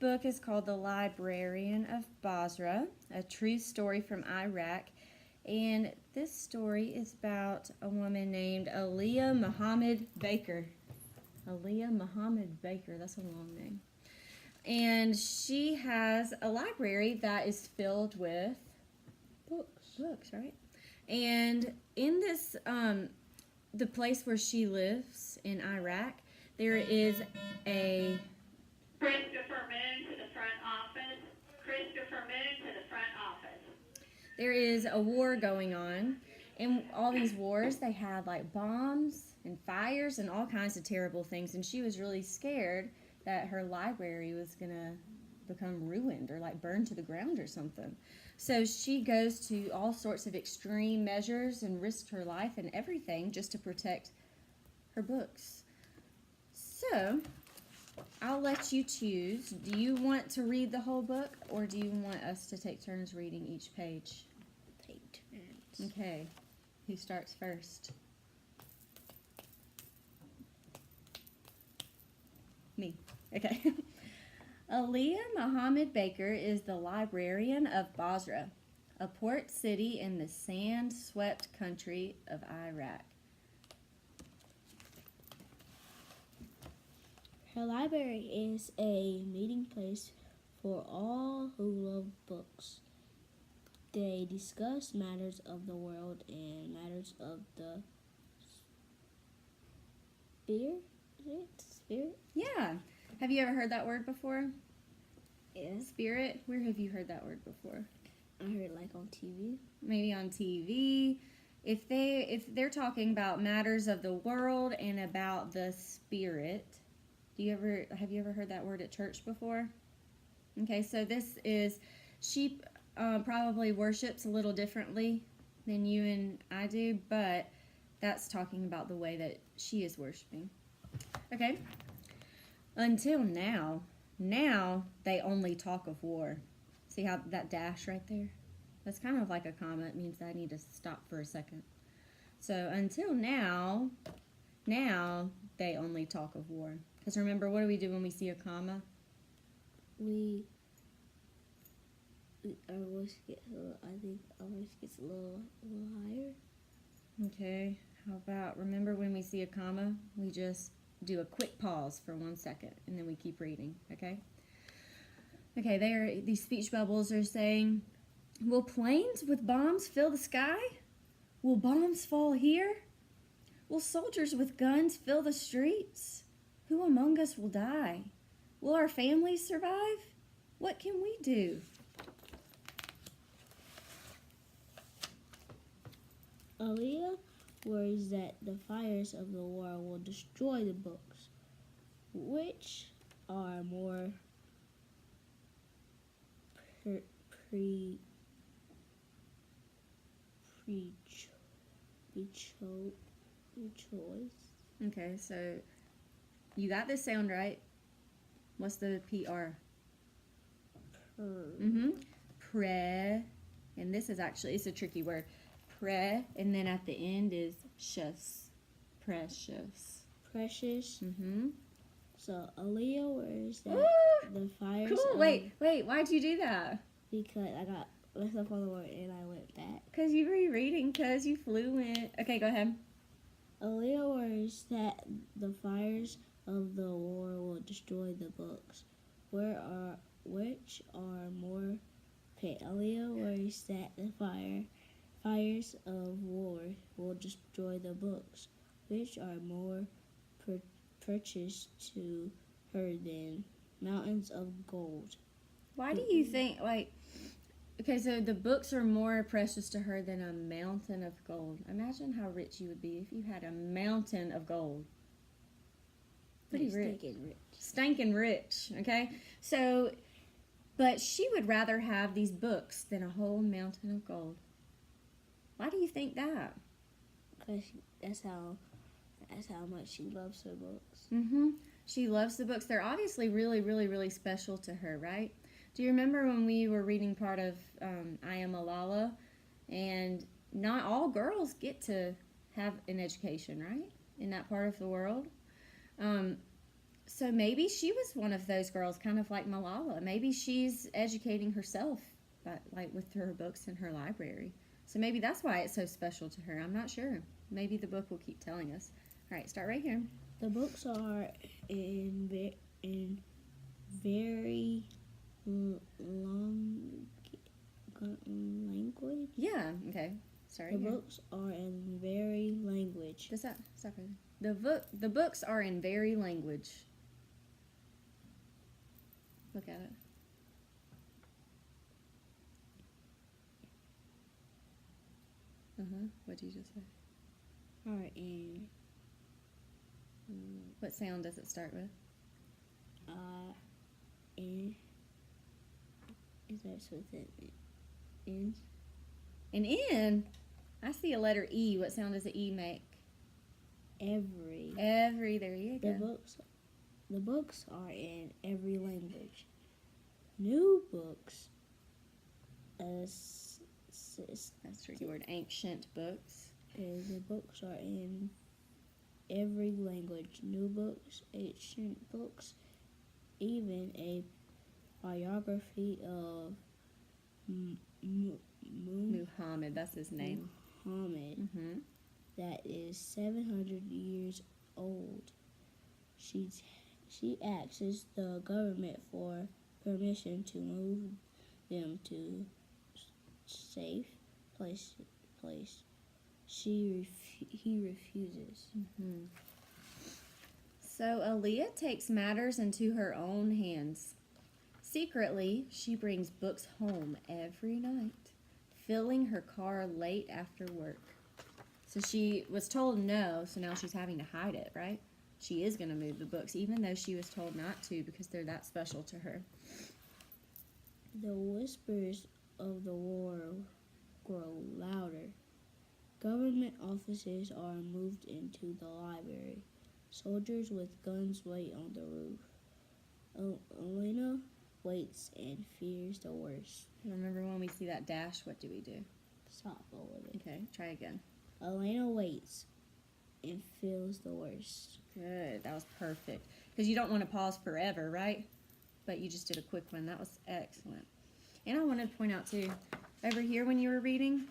book is called The Librarian of Basra, a true story from Iraq. And this story is about a woman named Aliyah Muhammad Baker. Aliyah Muhammad Baker, that's a long name. And she has a library that is filled with books, right? And in this, the place where she lives in Iraq, there is a Christopher Moon to the front office. Christopher Moon to the front office. there is a war going on. And all these wars, they had like bombs and fires and all kinds of terrible things. And she was really scared that her library was going to become ruined or like burned to the ground or something. So she goes to all sorts of extreme measures and risked her life and everything just to protect her books. So I'll let you choose. Do you want to read the whole book or do you want us to take turns reading each page? Take turns. Okay. Who starts first? Me. Okay. Aliyah Muhammad Baker is the librarian of Basra, a port city in the sand-swept country of Iraq. Her library is a meeting place for all who love books. They discuss matters of the world and matters of the spirit? Yeah. Have you ever heard that word before? Yeah. Spirit? Where have you heard that word before? I heard like on TV. Maybe on TV. If they're talking about matters of the world and about the spirit, have you ever heard that word at church before? Okay, so this is she probably worships a little differently than you and I do, but that's talking about the way that she is worshiping. Okay. Until now they only talk of war. See how that dash right there? That's kind of like a comma. It means I need to stop for a second. So until now they only talk of war. Because remember, what do we do when we see a comma? Our voice gets I think our voice gets a little higher. Okay. How about, remember when we see a comma, we just do a quick pause for 1 second and then we keep reading, okay? Okay, these speech bubbles are saying, will planes with bombs fill the sky? Will bombs fall here? Will soldiers with guns fill the streets? Who among us will die? Will our families survive? What can we do? Aliyah worries that the fires of the war will destroy the books, which are more choice. Okay, so you got this sound right. What's the PR? Pre. And this is actually, it's a tricky word. Pre, and then at the end is shus. Precious. Precious. Mm-hmm. So Aliyah worries that the fires. Cool. Wait. Why'd you do that? Because I got messed up on the word and I went back. Because you were reading, because you fluent. Okay, go ahead. Aliyah worries that the fires of the war will destroy the books, which are more. Okay, Aliyah worries that the fires of war will destroy the books, which are more precious to her than mountains of gold. Why do you think, okay, so the books are more precious to her than a mountain of gold. Imagine how rich you would be if you had a mountain of gold. Pretty rich. Stinking rich, okay? So, but she would rather have these books than a whole mountain of gold. Why do you think that? Because that's how much she loves her books. Mm-hmm. She loves the books. They're obviously really, really, really special to her, right? Do you remember when we were reading part of I Am Malala? And not all girls get to have an education, right? In that part of the world. So maybe she was one of those girls, kind of like Malala. Maybe she's educating herself, like with her books in her library. So maybe that's why it's so special to her. I'm not sure. Maybe the book will keep telling us. All right, start right here. The books are in very long language. Yeah. Okay. Start The right here. books are in very language. Does that stop right there? The books are in very language. Look at it. What did you just say? Are in What sound does it start with? in. Is that something? In. An N. I see a letter E. What sound does the E make? Every. Every. There you The go. books are in every language. New books That's a tricky word. Ancient books. the books are in every language. New books, ancient books, even a biography of Muhammad. That's his name. Muhammad Mm-hmm. that is 700 years old. She asks the government for permission to move them to safe place. He refuses. Mm-hmm. So Aaliyah takes matters into her own hands. Secretly, she brings books home every night, filling her car late after work. So she was told no, so now she's having to hide it, right? She is going to move the books, even though she was told not to, because they're that special to her. The whispers of the war grow louder. Government offices are moved into the library. Soldiers with guns wait on the roof. Elena waits and fears the worst. Remember when we see that dash, what do we do? Stop over it. Okay, try again. Elena waits and feels the worst. Good, that was perfect. Because you don't want to pause forever, right? But you just did a quick one. That was excellent. And I wanted to point out too, over here when you were reading,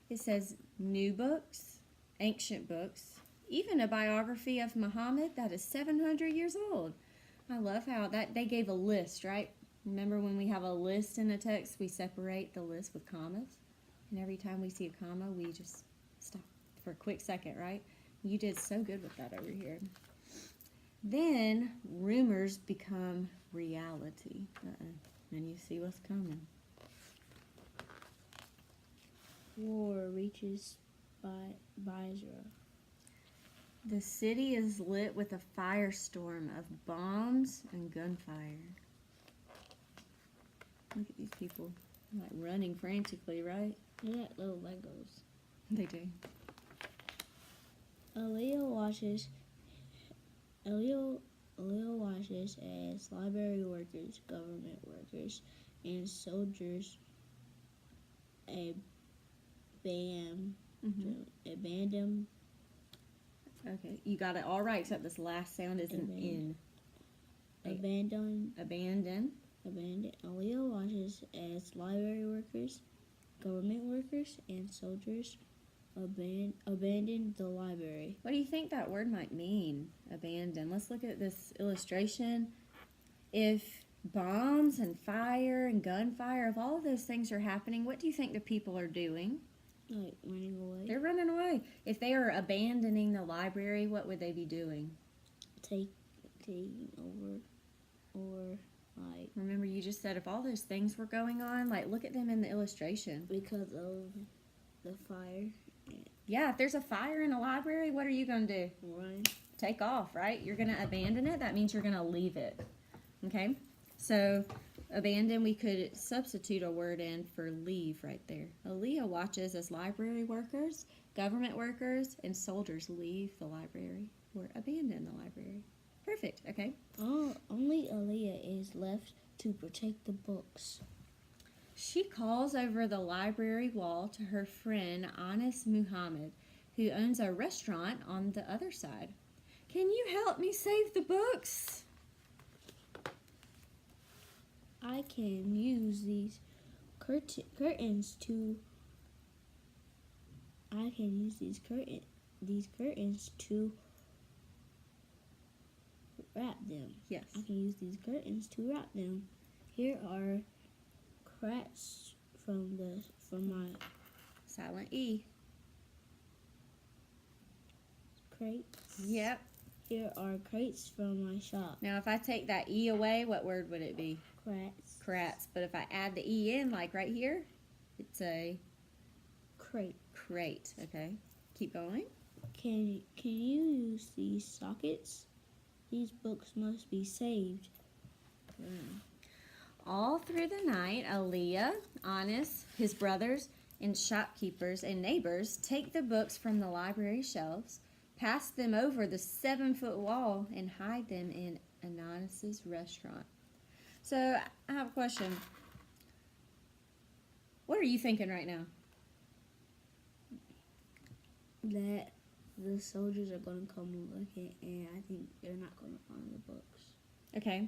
it says new books, ancient books, even a biography of Muhammad that is 700 years old. I love how that they gave a list, right? Remember when we have a list in a text, we separate the list with commas? And every time we see a comma, we just stop for a quick second, right? You did so good with that over here. Then rumors become reality. And you see what's coming. War reaches Basra. The city is lit with a firestorm of bombs and gunfire. Look at these people, like running frantically, right? They're like little Legos. They do. Aaliyah watches as library workers, government workers, and soldiers abandon. Okay, you got it all right, except this last sound is an N. Abandon. Abandon. Aaliyah watches as library workers, government workers, and soldiers abandon the library. What do you think that word might mean? Abandon. Let's look at this illustration. If bombs and fire and gunfire, if all of those things are happening, what do you think the people are doing? Like running away. They're running away. If they are abandoning the library, what would they be doing? Taking over, or like Remember, you just said if all those things were going on, like look at them in the illustration. because of the fire. Yeah, if there's a fire in a library, what are you going to do? Run. Take off, right? You're going to abandon it. That means you're going to leave it. Okay? So, abandon, we could substitute a word in for leave right there. Aaliyah watches as library workers, government workers, and soldiers leave the library or abandon the library. Perfect. Okay? Only Aaliyah is left to protect the books. She calls over the library wall to her friend Anis Muhammad, who owns a restaurant on the other side. Can you help me save the books? I can use these curtains to. I can use these curtains to wrap them. Yes. I can use these curtains to wrap them. Here are crates from my Silent E. crates. Yep. Here are crates from my shop. Now, if I take that E away, what word would it be? Crates. Crats. But if I add the E in, like right here, it's a Crate. crate. Okay. Keep going. Can you use these sockets? These books must be saved. All through the night, Aaliyah, Anis, his brothers, and shopkeepers and neighbors take the books from the library shelves, pass them over the 7-foot wall, and hide them in Anis's restaurant. So, I have a question. What are you thinking right now? That the soldiers are going to come looking, and I think they're not going to find the books. Okay.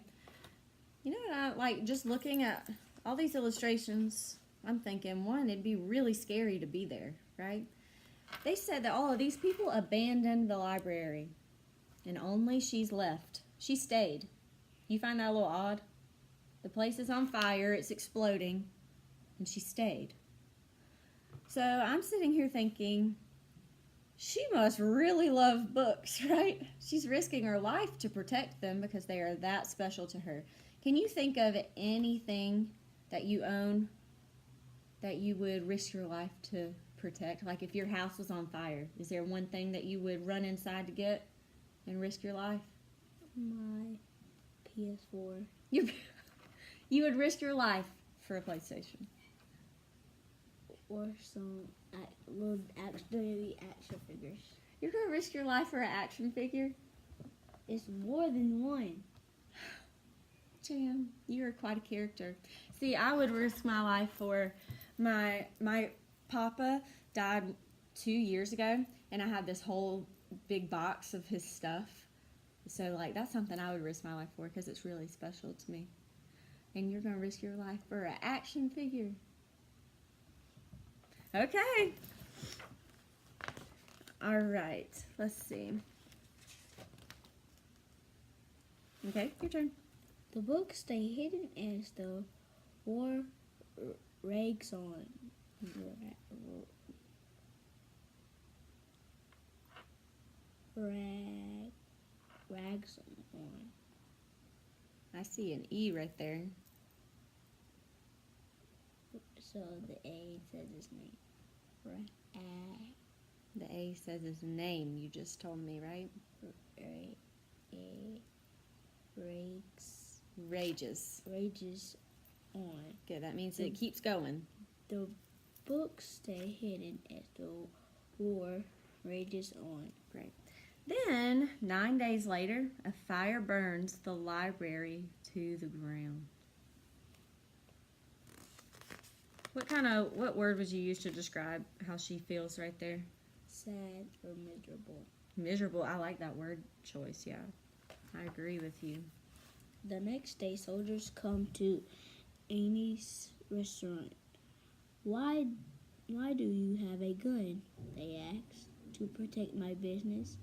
You know what I like? Just looking at all these illustrations, I'm thinking, one, it'd be really scary to be there, right? They said that all of these people abandoned the library, and only she's left. She stayed. You find that a little odd? The place is on fire, it's exploding, and she stayed. So I'm sitting here thinking, she must really love books, right? She's risking her life to protect them because they are that special to her. Can you think of anything that you own that you would risk your life to protect? Like if your house was on fire, is there one thing that you would run inside to get and risk your life? My PS4. You would risk your life for a PlayStation. Or some little action figures. You're going to risk your life for an action figure? It's more than one. Jan, you are quite a character. See, I would risk my life for my papa died 2 years ago, and I had this whole big box of his stuff. So, like, that's something I would risk my life for because it's really special to me. And you're going to risk your life for an action figure. Okay. All right. Let's see. Okay, your turn. The books stay hidden as the war rags on. Rags on. I see an E right there. So the A says his name. The A says his name, you just told me, right? Rages on. Good, that means it keeps going. The books stay hidden as the war rages on. Great. Then, 9 days later, a fire burns the library to the ground. What word would you use to describe how she feels right there? Sad or miserable. Miserable, I like that word choice, yeah. I agree with you. The next day, soldiers come to Annie's restaurant. Why do you have a gun? They ask. To protect my business.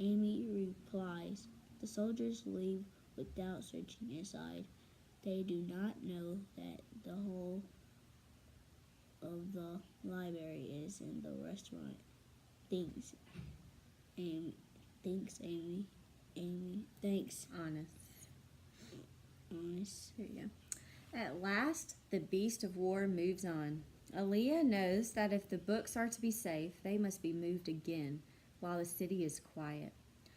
Amy replies. The soldiers leave without searching inside. They do not know that the whole of the library is in the restaurant. Thanks, Amy. Thanks. Honest. There you go. At last, the beast of war moves on. Aaliyah knows that if the books are to be safe, they must be moved again while the city is quiet.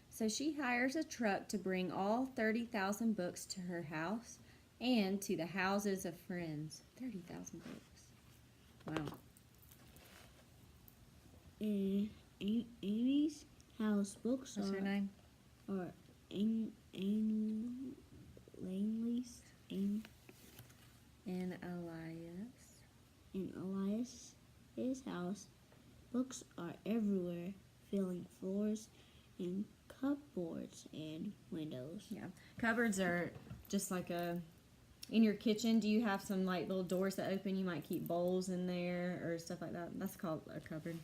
So she hires a truck to bring all 30,000 books to her house and to the houses of friends. 30,000 books. Wow. In Amy's house, books What's her name? are Langley's And Elias. In Elias's house, books are everywhere, filling floors and cupboards and windows. Yeah. Cupboards are just like a In your kitchen, do you have some like little doors that open? You might keep bowls in there or stuff like that. That's called a cupboard.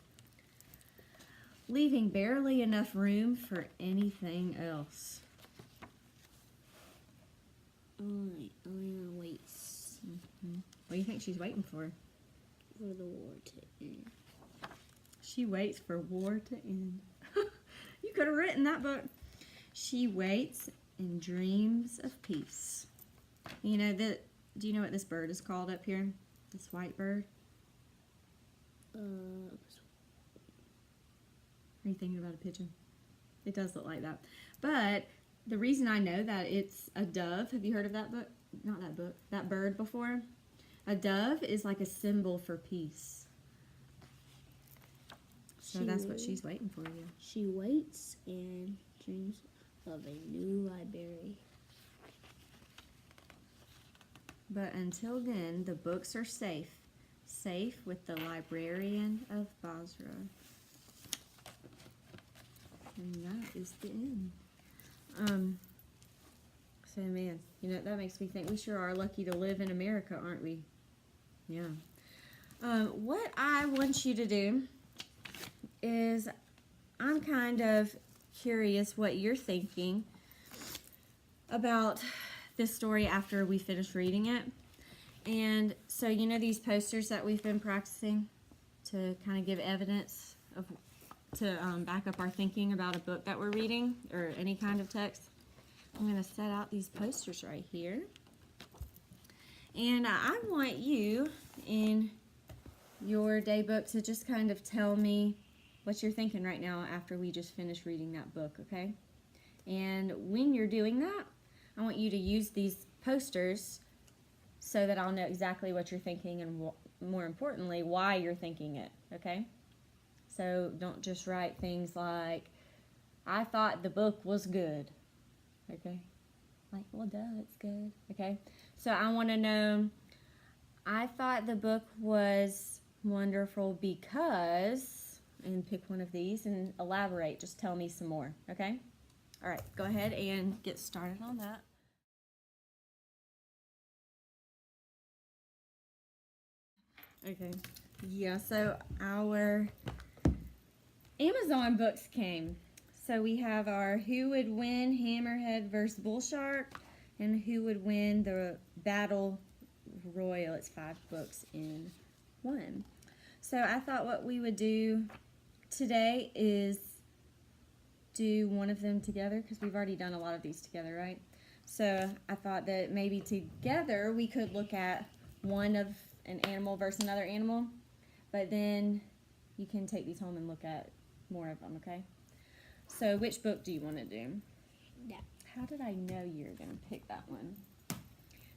Leaving barely enough room for anything else. Elena waits What do you think she's waiting for? for the war to end. She waits for war to end. You could have written that book. She waits and dreams of peace. You know that? Do you know what this bird is called up here? This white bird. Are you thinking about a pigeon? It does look like that. But the reason I know that it's a dove. Have you heard of that book? Not that book. That bird before. A dove is like a symbol for peace. So that's what she's waiting for you. She waits and dreams of a new library. But until then, the books are safe. Safe with the librarian of Basra. And that is the end. So man, you know, that makes me think we sure are lucky to live in America, aren't we? Yeah. What I want you to do is, I'm kind of curious what you're thinking about this story after we finish reading it. And so, you know, these posters that we've been practicing to kind of give evidence of, to back up our thinking about a book that we're reading or any kind of text. I'm going to set out these posters right here. And I want you in your day book to just kind of tell me what you're thinking right now after we just finished reading that book, okay? And when you're doing that, I want you to use these posters so that I'll know exactly what you're thinking and, more importantly, why you're thinking it, okay? So don't just write things like, I thought the book was good, okay? Like, well, duh, it's good, okay? So I want to know, I thought the book was wonderful because, and pick one of these and elaborate. Just tell me some more, okay? All right, go ahead and get started on that. Okay, yeah, so our Amazon books came. So we have our Who Would Win Hammerhead versus Bull Shark and Who Would Win the Battle Royal. It's 5 books in one. So I thought what we would do today is do one of them together because we've already done a lot of these together, right? So I thought that maybe together we could look at one of an animal versus another animal, but then you can take these home and look at more of them, okay? So which book do you want to do? Yeah. How did I know you were going to pick that one?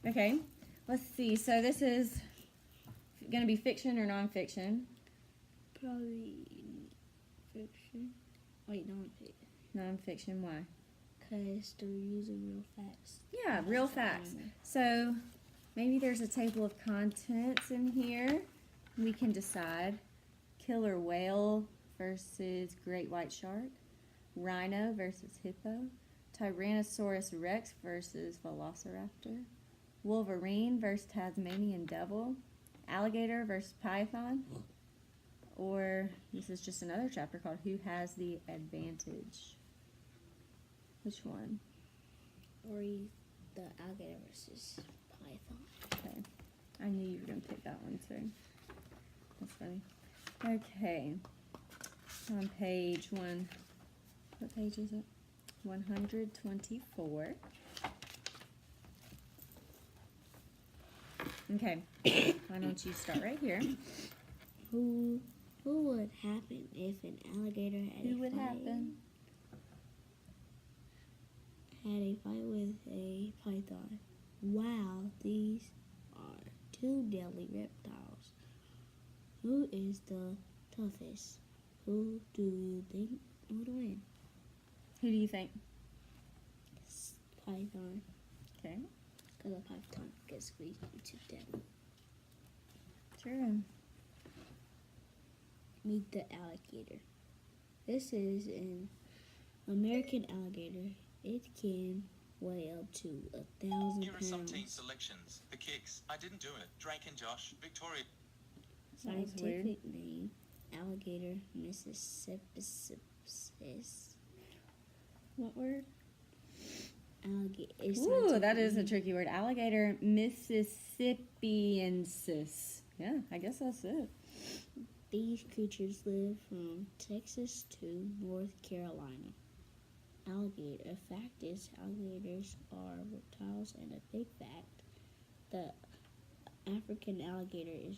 Okay, let's see. So this is going to be fiction or nonfiction? Probably fiction. Wait, nonfiction. Nonfiction, why? Because they're using real facts. Yeah, real facts. So maybe there's a table of contents in here. We can decide. Killer whale versus great white shark. Rhino versus hippo. Tyrannosaurus rex versus velociraptor. Wolverine versus Tasmanian devil. Alligator versus python. Or this is just another chapter called Who Has the Advantage? Which one? Or the alligator versus python. Okay. I knew you were going to pick that one too. That's funny. Okay. On page one. What page is it? 124. Okay. Why don't you start right here? Who would happen if an alligator had Who would happen? Had a fight with a python? Wow, these are 2 deadly reptiles. Who is the toughest? Who do you think would win? Who do you think? Python. Okay. Because a python gets squeezed into death. Sure. Meet the alligator. This is an American alligator. It can weigh up to 1,000 Here are some team pounds. selections. The kicks. I didn't do it. Drake and Josh. Victoria. That was weird. Scientific name: alligator Mississippi. What word? Alligator. Ooh, that is a tricky word. Alligator Mississippiensis. Yeah, I guess that's it. These creatures live from Texas to North Carolina. Alligator. A fact is, alligators are reptiles, and a big fact: the African alligator is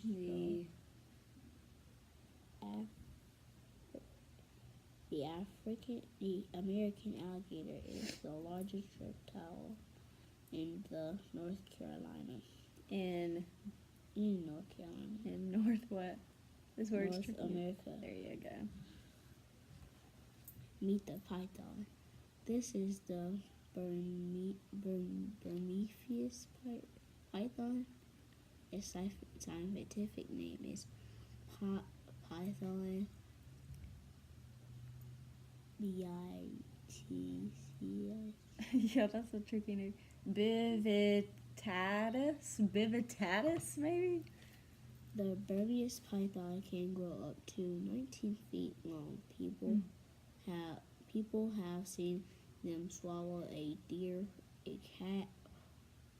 the American alligator is the largest reptile in the North Carolina. In North Carolina. North what? This word's North tricky. America. There you go. Meet the python. This is the Burmephius python. Its scientific name is Python bitci. Yeah, that's a tricky name. Bivitatis, maybe? The Burmese python can grow up to 19 feet long. People have seen them swallow a deer, a cat,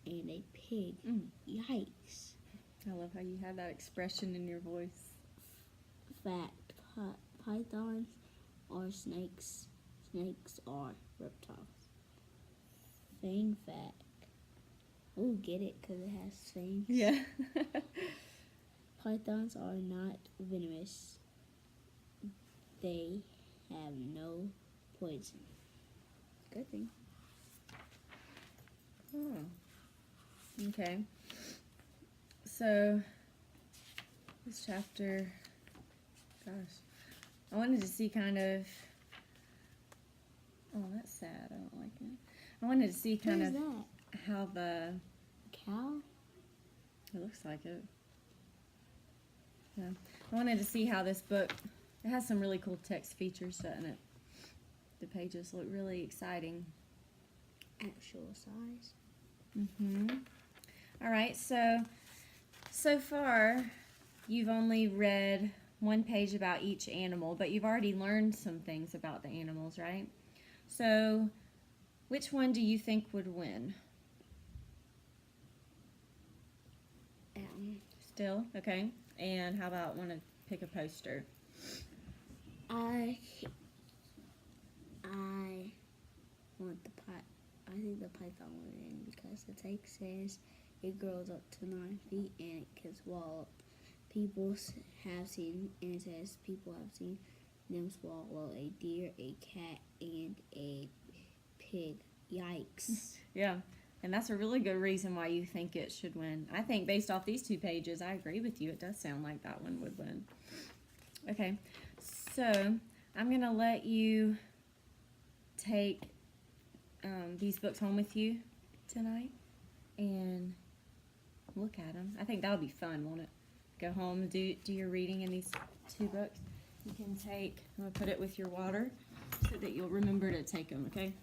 and a pig. Yikes. I love how you have that expression in your voice. Fact: pythons are snakes. Snakes are reptiles. Fang fact. Oh, get it? Because it has fangs. Yeah. Pythons are not venomous. They have no poison. Good thing. Oh. Okay. So, this chapter, gosh, I wanted to see kind of, oh, that's sad. I don't like it. I wanted to see kind What of is that? how the, Cow? it looks like it. Yeah. I wanted to see how this book, it has some really cool text features, doesn't it? The pages look really exciting. Actual size. All right, so far you've only read one page about each animal, but you've already learned some things about the animals, right? So which one do you think would win? Still? Okay. And how about want to pick a poster? I want the I think the python will win because the text says it grows up to 9 feet and it can swallow. People have seen, and it says people have seen them swallow a deer, a cat, and a pig. Yikes. Yeah, and that's a really good reason why you think it should win. I think based off these 2 pages, I agree with you. It does sound like that one would win. Okay, so I'm going to let you take these books home with you tonight and look at them. I think that'll be fun, won't it? Go home, do your reading in these 2 books. You can take, I'm going to put it with your water so that you'll remember to take them, okay?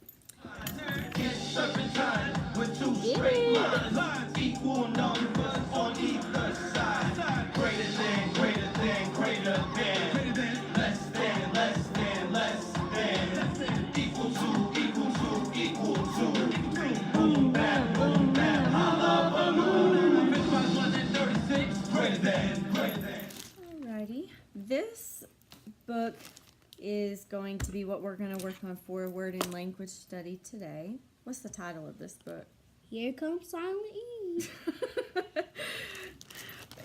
Serpentine with 2 straight lines, equal numbers on either side. Greater than, greater than, greater than, less than, less than, less than, equal to, equal to, equal to. Boom bap, holla balloon. 55 more than 36, greater than, greater than. Alrighty. This book is going to be what we're going to work on for word and language study today. What's the title of this book? Here comes Silent E.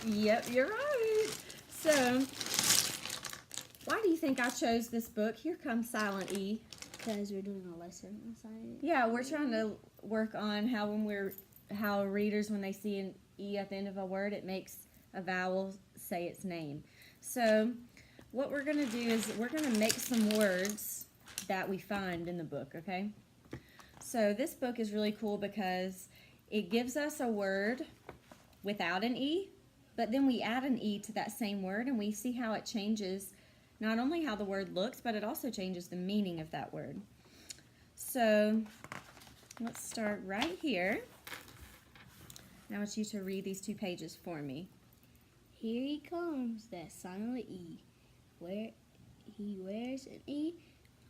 Yep, you're right. So, why do you think I chose this book? Here comes Silent E. Because we're doing a lesson on Silent E. Yeah, we're trying to work on how readers, when they see an E at the end of a word, it makes a vowel say its name. So, what we're going to do is we're going to make some words that we find in the book, okay? So this book is really cool because it gives us a word without an E, but then we add an E to that same word and we see how it changes not only how the word looks, but it also changes the meaning of that word. So let's start right here. Now I want you to read these 2 pages for me. Here he comes, that silent E, where he wears an E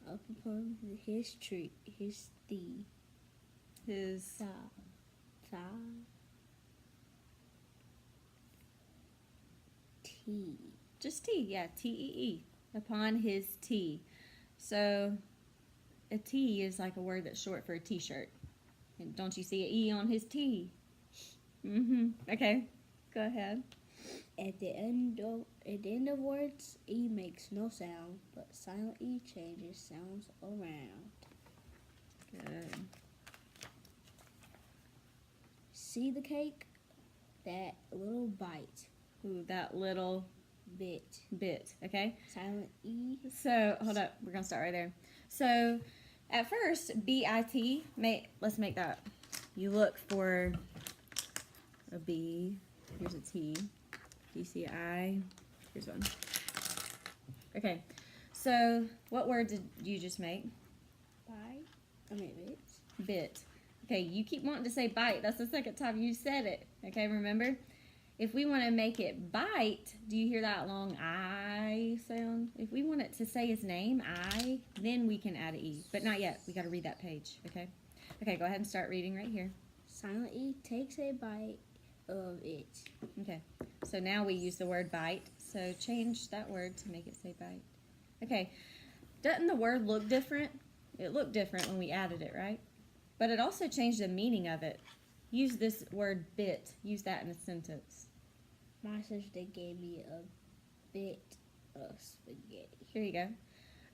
up upon his tree, his thigh. His Thigh. T. just T, yeah, T-E-E, upon his T. So a T is like a word that's short for a T-shirt. And don't you see an E on his T? Okay, go ahead. At the end of words, E makes no sound, but silent E changes sounds around. Good. See the cake? That little bite. Ooh, that little Bit. bit, okay? Silent E. So, hold up, we're gonna start right there. So, at first, B-I-T, let's make that. You look for a B, here's a T, D-C-I, here's one. Okay, so what word did you just make? Bit. Bit. Okay, you keep wanting to say bite. That's the second time you said it. Okay, remember? If we want to make it bite, do you hear that long I sound? If we want it to say his name, I, then we can add an E. But not yet. We got to read that page, okay? Okay, go ahead and start reading right here. Silent E takes a bite of it. Okay, so now we use the word bite. So change that word to make it say bite. Okay, doesn't the word look different? It looked different when we added it, right? But it also changed the meaning of it. Use this word bit. Use that in a sentence. My sister gave me a bit of spaghetti. Here you go.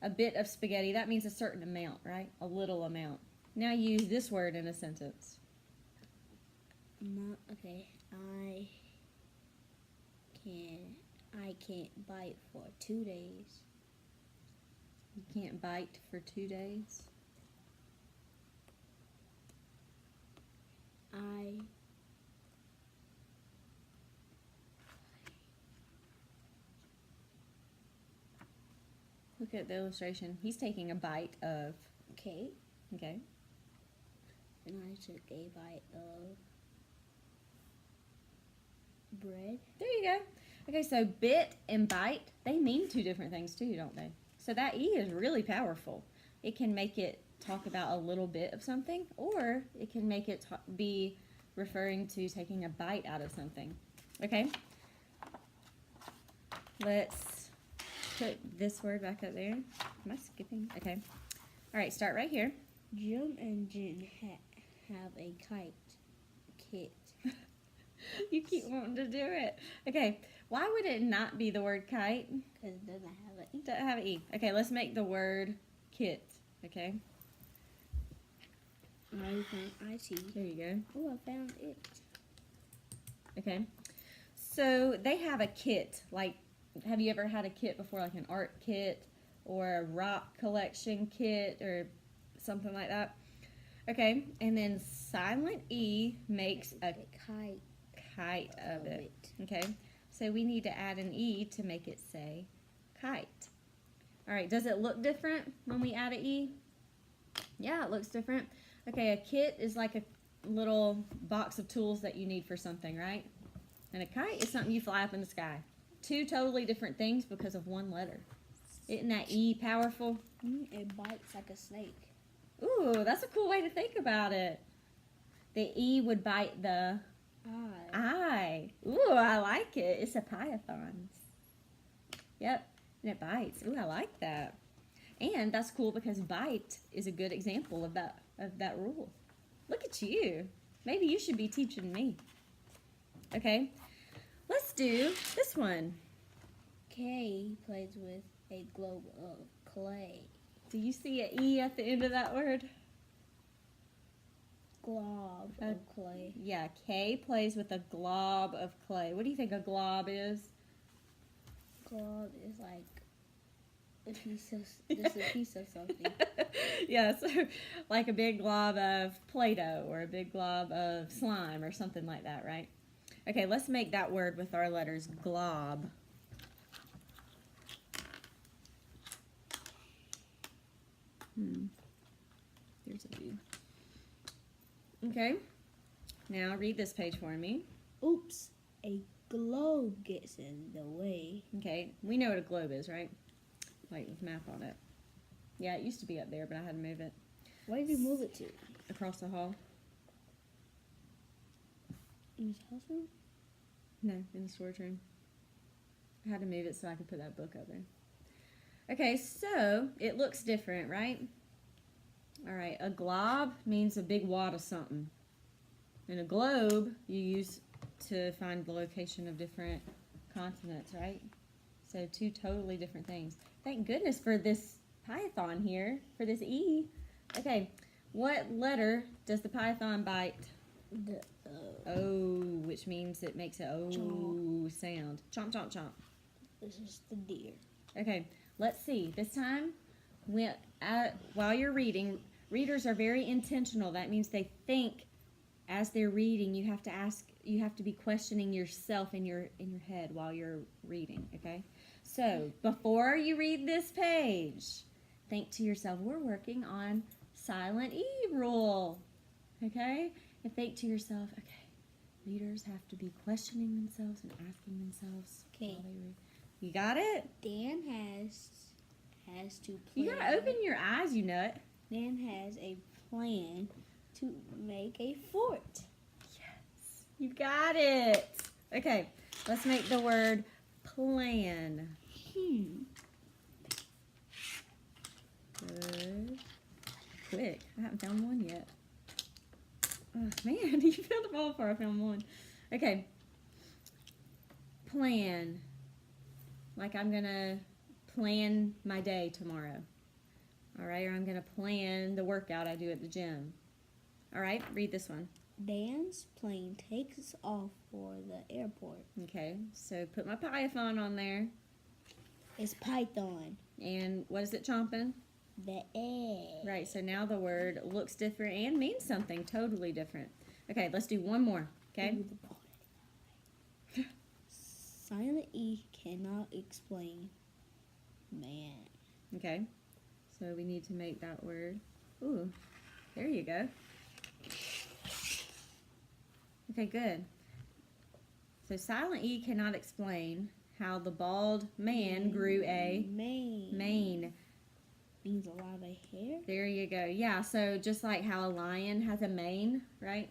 A bit of spaghetti. That means a certain amount, right? A little amount. Now use this word in a sentence. Okay, I can't bite for 2 days. You can't bite for 2 days. Look at the illustration. He's taking a bite of cake, okay. and I took a bite of bread. There you go. Okay, so bit and bite, they mean 2 different things too, don't they? So that E is really powerful. It can make it talk about a little bit of something, or it can make it be referring to taking a bite out of something. Okay? Let's put this word back up there. Am I skipping? Okay. All right, start right here. Jim and Jen have a kit. You keep wanting to do it. Okay, why would it not be the word kite? Because it doesn't have an E. Doesn't have an E. Okay, let's make the word kit. Okay, I found IT. there you go. Oh, I found it. Okay, so they have a kit. Like, have you ever had a kit before, like an art kit or a rock collection kit or something like that? Okay, and then silent E makes a kite of it. Okay, so we need to add an E to make it say kite. All right, does it look different when we add an E? Yeah, it looks different. Okay, a kit is like a little box of tools that you need for something, right? And a kite is something you fly up in the sky. 2 totally different things because of 1 letter. Isn't that E powerful? It bites like a snake. Ooh, that's a cool way to think about it. The E would bite the I. Ooh, I like it. It's a python. Yep, and it bites. Ooh, I like that. And that's cool because bite is a good example of that rule. Look at you. Maybe you should be teaching me. Okay, let's do this one. K plays with a globe of clay. Do you see an E at the end of that word? Glob of clay. Yeah, K plays with a glob of clay. What do you think a glob is? Glob is like a piece of something. Yeah, so like a big glob of Play-Doh or a big glob of slime or something like that, right? Okay, let's make that word with our letters. Glob. There's a B. Okay. Now read this page for me. Oops, a globe gets in the way. Okay. We know what a globe is, right? Like with map on it. Yeah, it used to be up there, but I had to move it Where did you move it to? across the hall. In his house room? No, in the storage room. I had to move it so I could put that book up there. Okay, so it looks different, right? All right, a glob means a big wad of something. And a globe you use to find the location of different continents, right? So two totally different things. Thank goodness for this python here, for this E. Okay, what letter does the python bite? The O, which means it makes a O Chomp. sound. Chomp, chomp, chomp. this is the deer. Okay, let's see. This time, while you're reading, readers are very intentional. That means they think as they're reading. You have to ask. You have to be questioning yourself in your head while you're reading. Okay. So before you read this page, think to yourself, we're working on silent E rule. Okay. And think to yourself, okay, readers have to be questioning themselves and asking themselves Okay. while they read. You got it? Dan has to plan. You gotta open your eyes, you nut. Dan has a plan to make a fort. Yes, you got it. Okay, let's make the word plan. Good. Quick. I haven't found one yet. Oh, man, you found them all before I found one. Okay. Plan. Like I'm going to plan my day tomorrow. All right, or I'm going to plan the workout I do at the gym. All right, read this one. Dan's plane takes off for the airport. Okay, so put my python on there. It's Python. And what is it chomping? The egg. Right, so now the word looks different and means something totally different. Okay, let's do one more, okay? Ooh, the ball. Silent E cannot explain man. Okay, so we need to make that word. Ooh, there you go. Okay, good. So silent E cannot explain how the bald man grew a mane. Means a lot of hair. There you go. Yeah, so just like how a lion has a mane, right?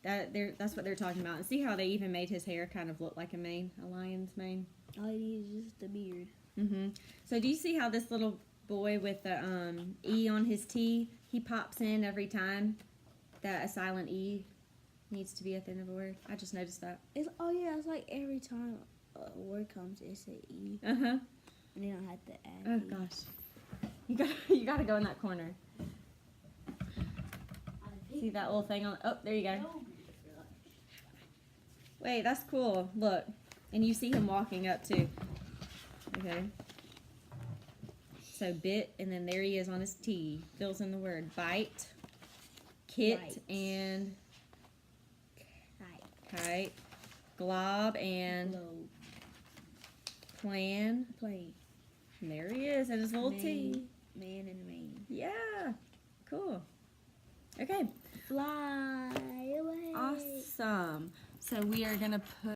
That's what they're talking about. And see how they even made his hair kind of look like a mane, a lion's mane? All he needs is just a beard. Mm-hmm. So do you see how this little boy with the E on his T, he pops in every time that a silent E needs to be at the end of a word? I just noticed that. It's it's like every time a word comes, it's an E, Uh-huh. and then I have to add. Oh, E. gosh. You gotta go in that corner. See that little thing on? Oh, there you go. Wait, that's cool. Look, and you see him walking up too. Okay. So bit, and then there he is on his T. Fills in the word bite, kit, Right. and Kite. kite, glob, and Globe. plan. Plane. And there he is at his little T. Man in a mane. Yeah, cool. Okay. Fly away. Awesome. So we are going to put